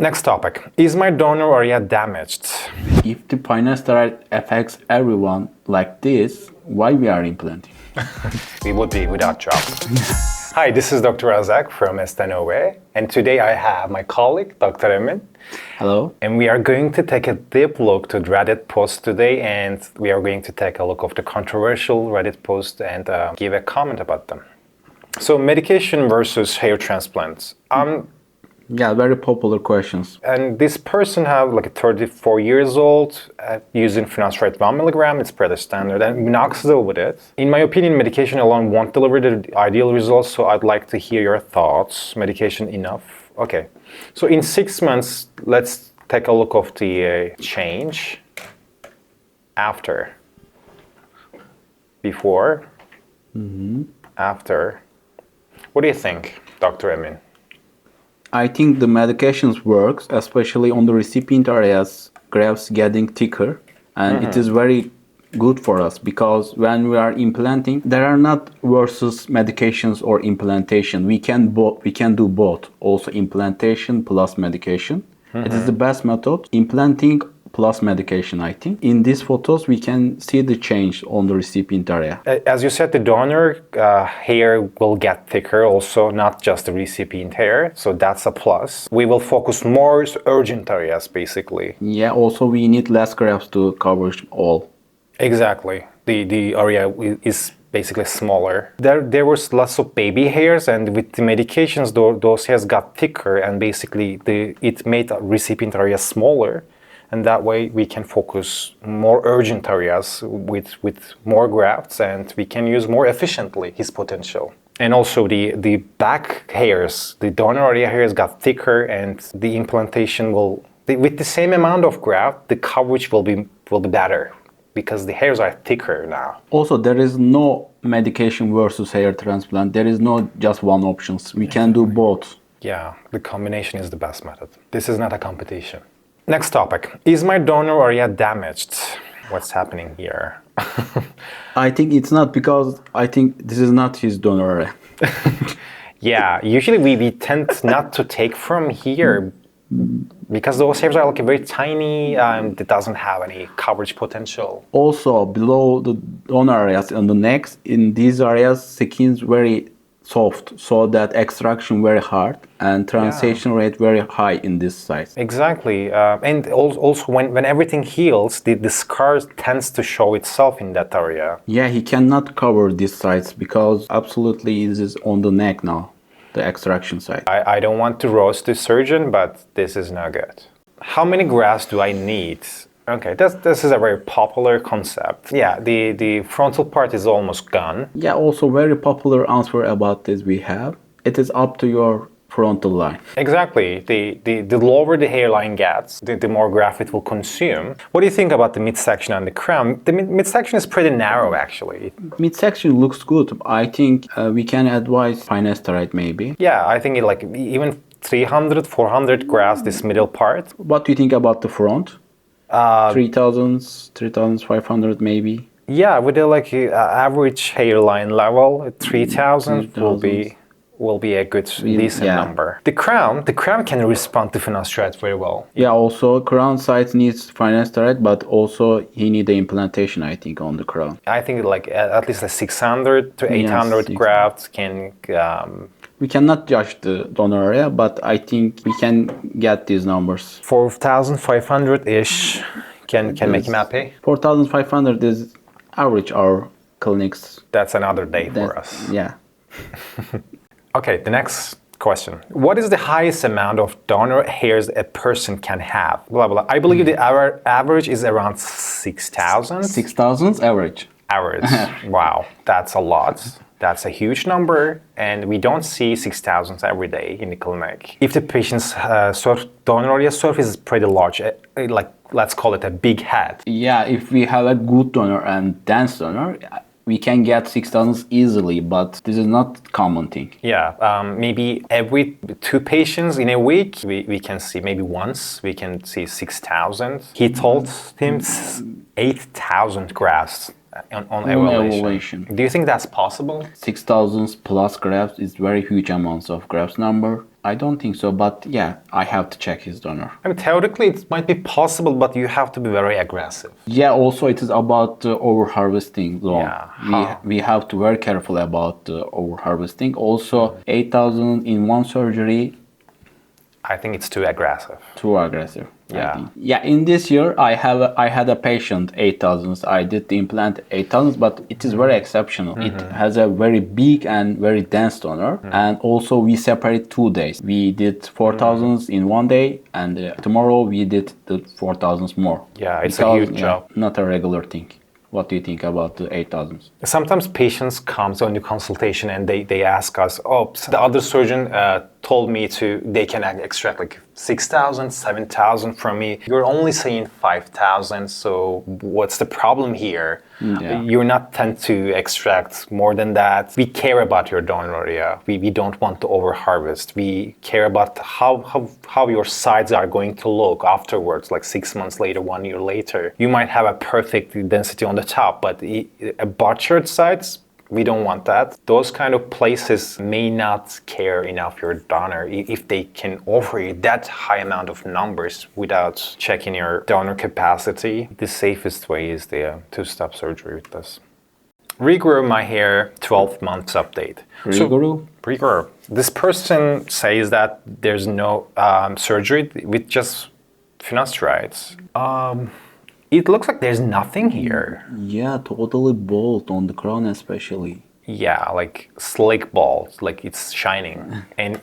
Next topic. Is my donor area damaged? If the finasteride affects everyone like this, why we are implanting? We would be without job. Hi, this is Dr. Azak from Estenove, and today I have my colleague, Dr. Emin. Hello. And we are going to take a deep look to Reddit post today, and we are going to take a look of the controversial Reddit post and give a comment about them. So, medication versus hair transplants. Yeah, very popular questions. And this person have like 34 years old, using finasteride 1 milligram, it's pretty standard, and minoxidil with it. In my opinion, medication alone won't deliver the ideal results, so I'd like to hear your thoughts. Medication enough? Okay. So in 6 months, let's take a look of the change after. Before, after. What do you think, Dr. Emin? I think the medications works, especially on the recipient areas, grafts getting thicker, and it is very good for us because when we are implanting, there are not versus medications or implantation. We can do both, also implantation plus medication. It is the best method, implanting plus medication, I think. In these photos, we can see the change on the recipient area. As you said, the donor hair will get thicker also, not just the recipient hair. So that's a plus. We will focus more urgent areas, basically. Yeah, also we need less grafts to cover all. Exactly. The area is basically smaller. There was lots of baby hairs, and with the medications, those hairs got thicker, and basically it made the recipient area smaller. And that way we can focus more urgent areas with more grafts, and we can use more efficiently his potential. And also the back hairs, the donor area hairs got thicker, and the implantation with the same amount of graft, the coverage will be better because the hairs are thicker now. Also, there is no medication versus hair transplant. There is no just one option. We can do both. Yeah, the combination is the best method. This is not a competition. Next topic. Is my donor area damaged? What's happening here? I think it's not, because I think this is not his donor area. Yeah, usually we tend not to take from here because those hairs are like very tiny and it doesn't have any coverage potential. Also, below the donor areas and the necks, in these areas, skin is very soft, so that extraction very hard and translation rate very high in this size. Exactly, and also when everything heals, the scar tends to show itself in that area. Yeah, he cannot cover these sides because absolutely it is on the neck now, the extraction side. I don't want to roast the surgeon, but this is not good. How many grafts do I need? Okay, this is a very popular concept. Yeah, the frontal part is almost gone. Yeah, also very popular answer about this we have. It is up to your frontal line. Exactly. The lower the hairline gets, the more graft it will consume. What do you think about the midsection and the crown? The midsection is pretty narrow, actually. Midsection looks good. I think we can advise finasteride maybe. Yeah, I think even 300, 400 grafts, this middle part. What do you think about the front? 3,000, 3,500 maybe. Yeah, with the average hairline level, 3,000 will be a good decent number. The crown can respond to finasteride very well. Yeah, also crown side needs finasteride, but also he need the implantation, I think, on the crown. I think at least 600 to 800 grafts can. We cannot judge the donor area, but I think we can get these numbers. 4,500-ish can make him happy. 4,500 is average our clinics. That's another day for us. Yeah. Okay, the next question. What is the highest amount of donor hairs a person can have? Blah, blah. I believe the average is around 6,000. 6,000 average. Average. Wow, that's a lot. That's a huge number, and we don't see 6,000 every day in the clinic. If the patient's donor area surface is pretty large, let's call it a big head. Yeah, if we have a good donor and dense donor, we can get 6,000 easily, but this is not common thing. Yeah, maybe every 2 patients in a week, we can see, maybe once, we can see 6,000. He told him 8,000 grafts on evaluation. Do you think that's possible? 6,000 plus grafts is very huge amounts of grafts number. I don't think so, but yeah, I have to check his donor. I mean, theoretically, it might be possible, but you have to be very aggressive. Yeah, also it is about overharvesting zone. Yeah, how? We have to be very careful about overharvesting. Also, 8,000 in one surgery, I think it's too aggressive. too aggressive. I Yeah. think. Yeah, in this year I had a patient 8,000. I did the implant 8,000, but it is very exceptional. It has a very big and very dense donor, and also we separate 2 days. We did 4,000 in one day, and tomorrow we did the 4,000 more. Yeah, it's a huge job. Not a regular thing. What do you think about the 8,000? Sometimes patients come on the consultation and they ask us, oh, the other surgeon told me they can extract like 6,000, 7,000 from me. You're only saying 5,000, so what's the problem here? Yeah. You're not tend to extract more than that. We care about your donor area. We don't want to overharvest. We care about how your sides are going to look afterwards, like 6 months later, 1 year later. You might have a perfect density on the top, but a butchered sides, we don't want that. Those kind of places may not care enough your donor if they can offer you that high amount of numbers without checking your donor capacity. The safest way is to stop surgery with this. Regrow my hair 12 months update. Regrow. This person says that there's no surgery with just finasterides. It looks like there's nothing here. Yeah, totally bald on the crown especially. Yeah, like slick bald, like it's shining. And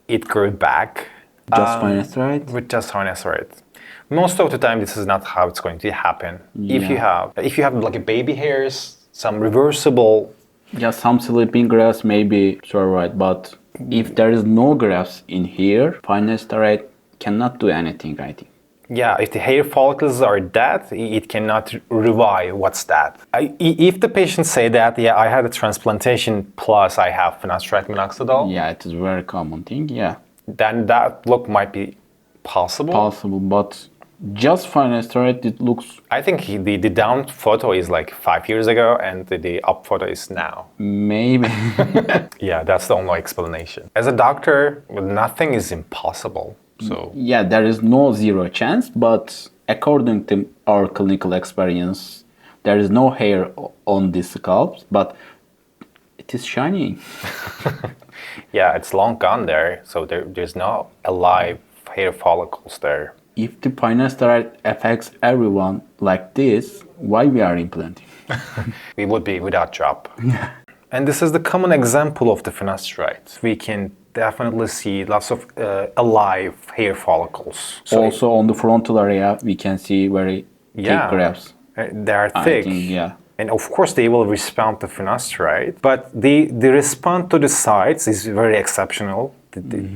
it grew back. Just finasteride? With just finasteride. Most of the time, this is not how it's going to happen. Yeah. If you have like a baby hairs, some reversible. Yeah, some sleeping grafts maybe, sure, right. But if there is no grafts in here, finasteride cannot do anything, I think. Yeah, if the hair follicles are dead, it cannot revive. What's that? If the patient say that, yeah, I had a transplantation plus I have finasteride minoxidil, Yeah, it is a very common thing, yeah. then that look might be possible. Possible, but just finasteride, it looks I think the down photo is like 5 years ago and the up photo is now. maybe. Yeah, that's the only explanation. As a doctor, nothing is impossible. So Yeah, there is no zero chance, but according to our clinical experience, there is no hair on the scalp, but it is shining. yeah, it's long gone there, so there's no alive hair follicles there. If the finasteride affects everyone like this, why we are implanting? We would be without job. And this is the common example of the finasteride. We can definitely see lots of alive hair follicles. So Also on the frontal area, we can see very thick grafts. They are I thick. think, yeah. And of course, they will respond to finasteride, but the response to the sides is very exceptional.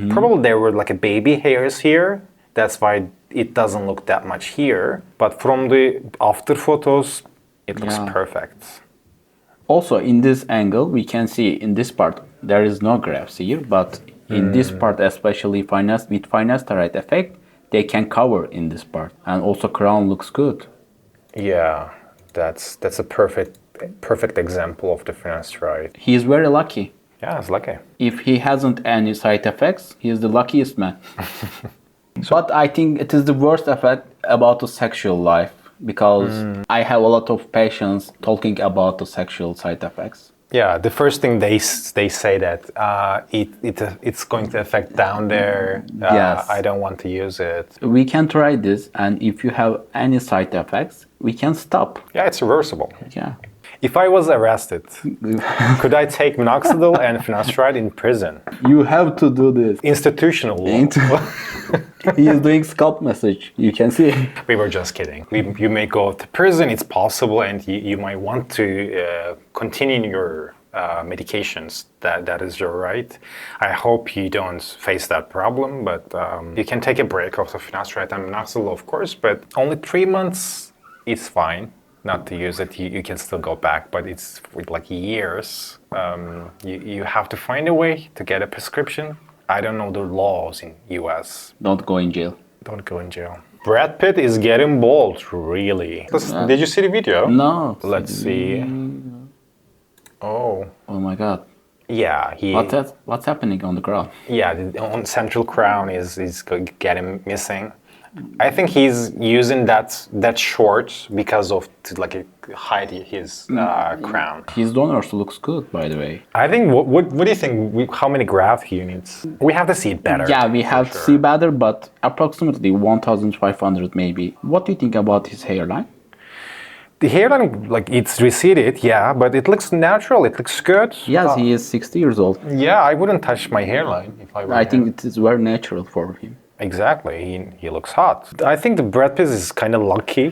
Probably there were like a baby hairs here. That's why it doesn't look that much here. But from the after photos, it looks perfect. Also, in this angle, we can see in this part, there is no grafts here, but in this part, especially with finasteride effect, they can cover in this part. And also crown looks good. Yeah, that's a perfect example of the finasteride. He is very lucky. Yeah, it's lucky. If he hasn't any side effects, he is the luckiest man. But I think it is the worst effect about the sexual life, because I have a lot of patients talking about the sexual side effects. Yeah, the first thing they say that it's going to affect down there. Yes. I don't want to use it. We can try this, and if you have any side effects, we can stop. Yeah, it's reversible. Yeah. If I was arrested, could I take minoxidil and finasteride in prison? You have to do this. Institutional law. He is doing scalp massage. You can see. We were just kidding. You may go to prison, it's possible, and you might want to continue your medications. That is your right. I hope you don't face that problem, but you can take a break of the finasteride and minoxidil, of course, but only 3 months is fine. Not to use it, you can still go back, but it's with like years. You have to find a way to get a prescription. I don't know the laws in US. Don't go in jail. Don't go in jail. Brad Pitt is getting bald, really. Did you see the video? No. Let's see. Oh. Oh my God. Yeah, What's happening on the ground? yeah, the on central crown is getting missing. I think he's using that short because of to like hide his crown. His donors looks good, by the way. I think what do you think? How many graft he needs? We have to see it better. Yeah, we for have to sure. see better, but approximately 1,500 maybe. What do you think about his hairline? The hairline, like it's receded, yeah, but it looks natural. It looks good. Yes, he is 60 years old. Yeah, I wouldn't touch my hairline if I were I him. think it is very natural for him. Exactly, he looks hot. I think the Brad Pitt is kind of lucky.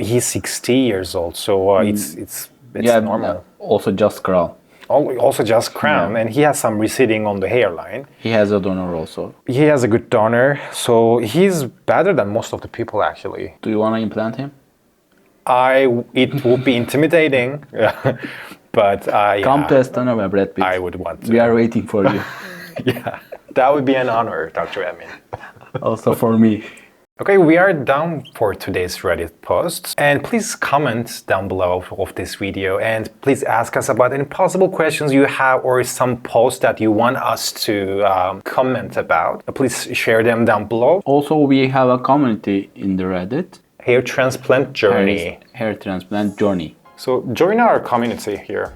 He's 60 years old, so it's Yeah, normal. also just crown. Also just crown, and he has some receding on the hairline. He has a donor also. He has a good donor, so he's better than most of the people actually. Do you want to implant him? It would be intimidating, but Come yeah, to Estenove, Brad Pitt. I would want to. We are waiting for you. Yeah, that would be an honor, Dr. Emin. Also for me. Okay, we are done for today's Reddit posts. And please comment down below of this video and please ask us about any possible questions you have or some posts that you want us to comment about. Please share them down below. Also, we have a community in the Reddit. Hair transplant journey. Hair transplant journey. So join our community here.